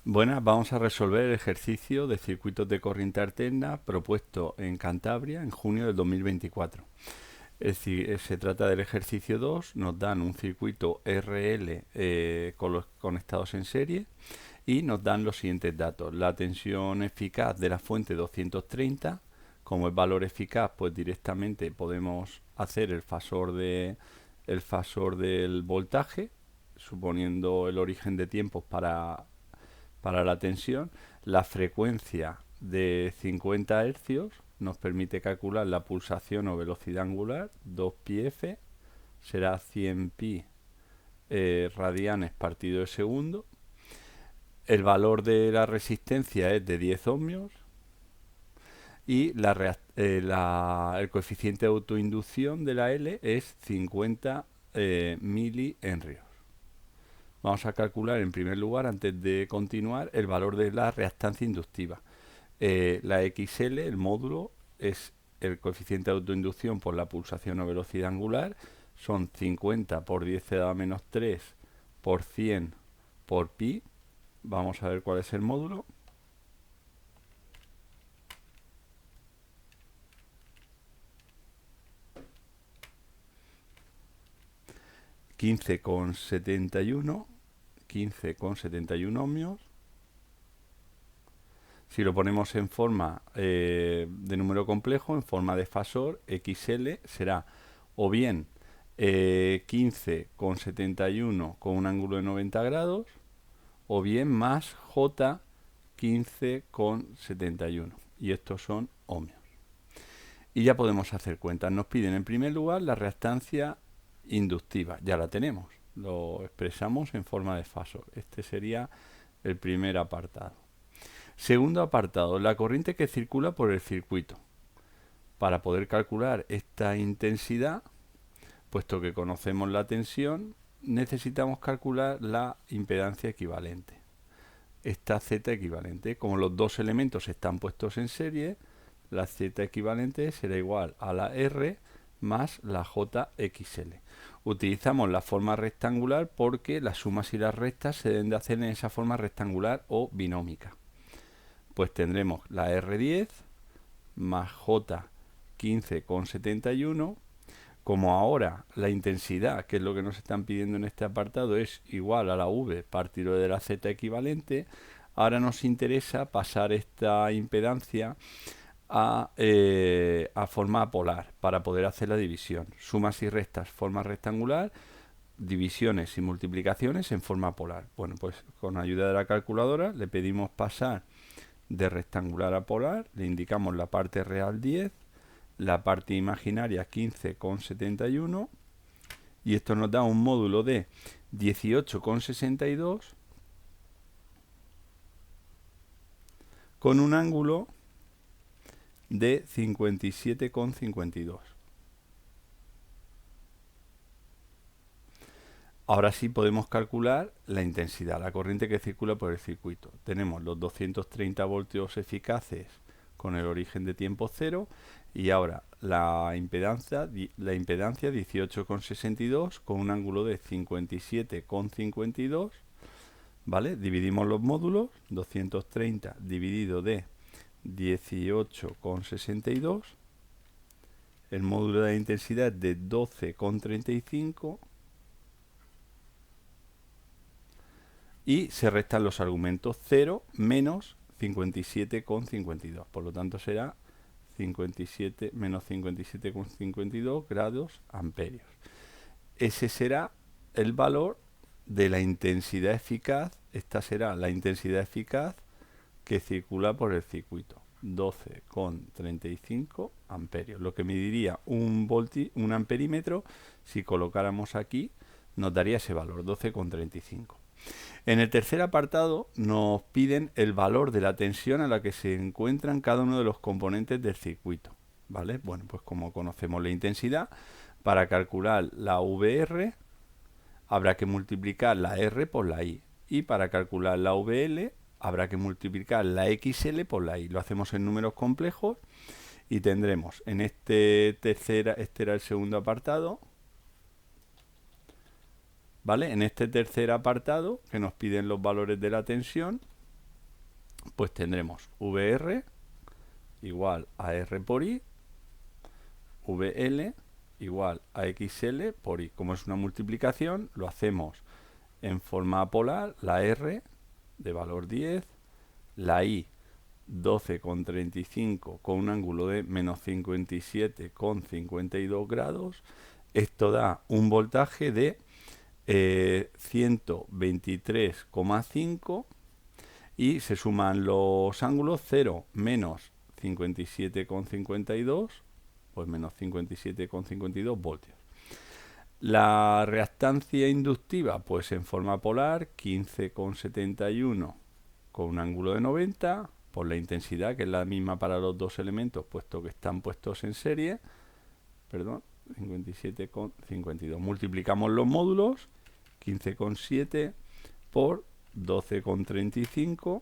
Buenas, vamos a resolver el ejercicio de circuitos de corriente alterna propuesto en Cantabria en junio del 2024. Es decir, se trata del ejercicio 2, nos dan un circuito RL con los conectados en serie y nos dan los siguientes datos. La tensión eficaz de la fuente 230, como es valor eficaz, pues directamente podemos hacer el fasor del voltaje, suponiendo el origen de tiempos para la tensión. La frecuencia de 50 hercios nos permite calcular la pulsación o velocidad angular, 2πf, será 100 pi radianes partido de segundo. El valor de la resistencia es de 10 ohmios y el coeficiente de autoinducción de la L es 50 milihenrios. Vamos a calcular en primer lugar, antes de continuar, el valor de la reactancia inductiva. La XL, el módulo, es el coeficiente de autoinducción por la pulsación o velocidad angular. Son 50 por 10 a la menos 3 por 100 por pi. Vamos a ver cuál es el módulo. 15,71 ohmios. Si lo ponemos en forma de número complejo, en forma de fasor, XL será o bien 15,71 con un ángulo de 90 grados, o bien más J 15,71. Y estos son ohmios. Y ya podemos hacer cuentas. Nos piden en primer lugar la reactancia inductiva. Ya la tenemos. Lo expresamos en forma de fasor. Este sería el primer apartado. Segundo apartado, la corriente que circula por el circuito. Para poder calcular esta intensidad, puesto que conocemos la tensión, necesitamos calcular la impedancia equivalente. Esta Z equivalente, como los dos elementos están puestos en serie, la Z equivalente será igual a la R más la JXL. Utilizamos la forma rectangular porque las sumas y las restas se deben de hacer en esa forma rectangular o binómica. Pues tendremos la R10 más J 15,71. Como ahora la intensidad, que es lo que nos están pidiendo en este apartado, es igual a la V partido de la Z equivalente, ahora nos interesa pasar esta impedancia a forma polar para poder hacer la división. Sumas y restas forma rectangular, divisiones y multiplicaciones en forma polar. Bueno, pues con ayuda de la calculadora le pedimos pasar de rectangular a polar, le indicamos la parte real 10, la parte imaginaria 15,71 y esto nos da un módulo de 18,62 con un ángulo de 57,52. Ahora sí podemos calcular la intensidad, la corriente que circula por el circuito. Tenemos los 230 voltios eficaces con el origen de tiempo cero y ahora la impedancia 18,62 con un ángulo de 57,52. ¿Vale? Dividimos los módulos, 230 dividido de 18,62. El módulo de la intensidad es de 12,35 y se restan los argumentos 0 menos 57,52. Por lo tanto será 57 menos 57,52 grados amperios. Ese será el valor de la intensidad eficaz. Esta será la intensidad eficaz que circula por el circuito. 12,35 amperios. Lo que mediría un amperímetro, si colocáramos aquí, nos daría ese valor, 12,35. En el tercer apartado nos piden el valor de la tensión a la que se encuentran cada uno de los componentes del circuito. ¿Vale? Bueno, pues como conocemos la intensidad, para calcular la VR habrá que multiplicar la R por la I. Y para calcular la VL habrá que multiplicar la XL por la I. Lo hacemos en números complejos y tendremos en este era el segundo apartado, ¿vale? En este tercer apartado, que nos piden los valores de la tensión, pues tendremos VR igual a R por I, VL igual a XL por I. Como es una multiplicación, lo hacemos en forma polar, la R de valor 10, la I 12,35 con un ángulo de menos 57,52 grados. Esto da un voltaje de 123,5 y se suman los ángulos 0 menos 57,52, pues menos 57,52 voltios. La reactancia inductiva, pues en forma polar, 15,71 con un ángulo de 90, por la intensidad, que es la misma para los dos elementos, puesto que están puestos en serie, perdón, 57,52. Multiplicamos los módulos, 15,7 por 12,35,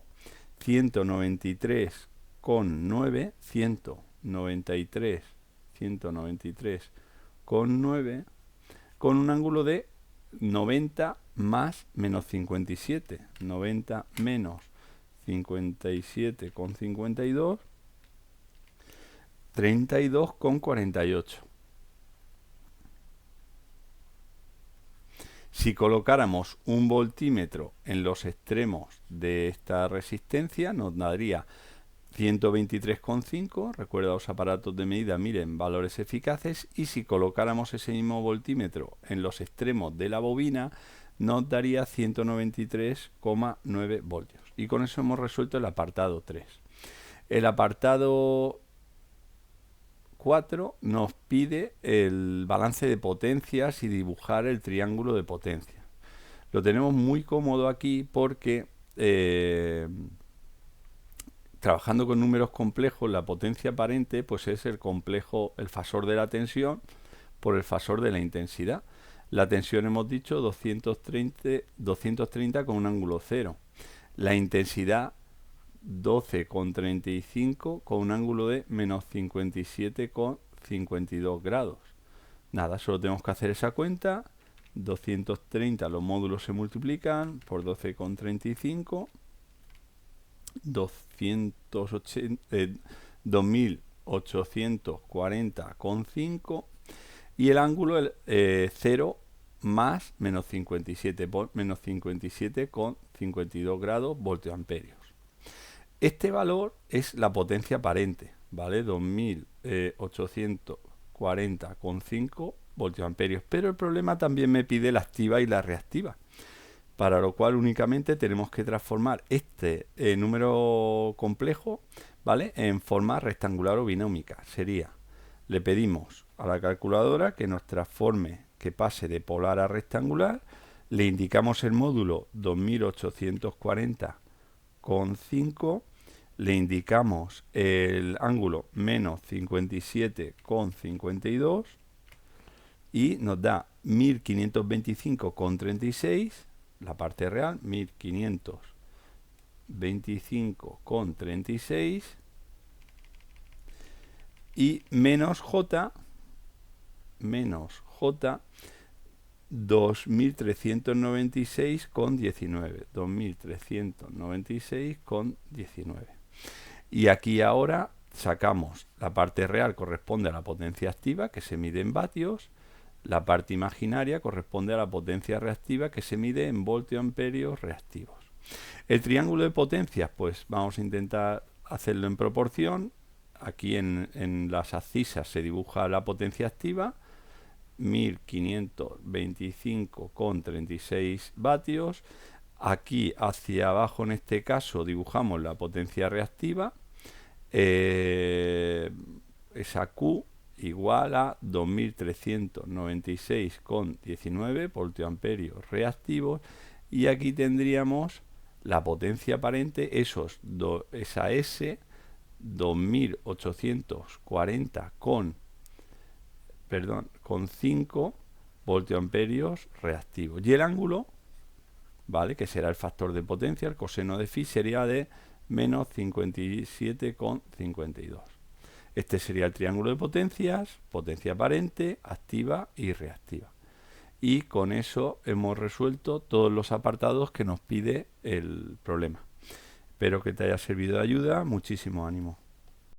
193,9, 193,9, con un ángulo de 90 más menos 57, 90 menos 57,52, 32,48. Si colocáramos un voltímetro en los extremos de esta resistencia, nos daría 123,5, recuerda los aparatos de medida, miren, valores eficaces, y si colocáramos ese mismo voltímetro en los extremos de la bobina, nos daría 193,9 voltios. Y con eso hemos resuelto el apartado 3. El apartado 4 nos pide el balance de potencias y dibujar el triángulo de potencias. Lo tenemos muy cómodo aquí porque trabajando con números complejos, la potencia aparente pues es el complejo, el fasor de la tensión por el fasor de la intensidad. La tensión hemos dicho 230 con un ángulo 0. La intensidad 12,35 con un ángulo de menos 57,52 grados. Nada, solo tenemos que hacer esa cuenta. 230, los módulos se multiplican por 12,35, 2840,5 y el ángulo 0 más menos 57 por menos 57,52 grados voltioamperios. Este valor es la potencia aparente, ¿vale? 2840,5 voltioamperios, pero el problema también me pide la activa y la reactiva, para lo cual únicamente tenemos que transformar este número complejo, ¿vale?, en forma rectangular o binómica. Sería, le pedimos a la calculadora que nos transforme, que pase de polar a rectangular, le indicamos el módulo 2840,5, le indicamos el ángulo menos 57,52 y nos da 1525,36, la parte real, 1525,36 y menos J 2396,19, 2396,19. Y aquí ahora sacamos la parte real, corresponde a la potencia activa, que se mide en vatios. La parte imaginaria corresponde a la potencia reactiva, que se mide en voltioamperios reactivos. El triángulo de potencias, pues vamos a intentar hacerlo en proporción. Aquí en las abscisas se dibuja la potencia activa, 1525,36 vatios. Aquí hacia abajo, en este caso, dibujamos la potencia reactiva, esa Q igual a 2396,19 voltioamperios reactivos, y aquí tendríamos la potencia aparente, esa S 2840 con 5 voltioamperios reactivos, y el ángulo, ¿vale?, que será el factor de potencia, el coseno de phi, sería de menos 57,52. Este sería el triángulo de potencias, potencia aparente, activa y reactiva. Y con eso hemos resuelto todos los apartados que nos pide el problema. Espero que te haya servido de ayuda. Muchísimo ánimo.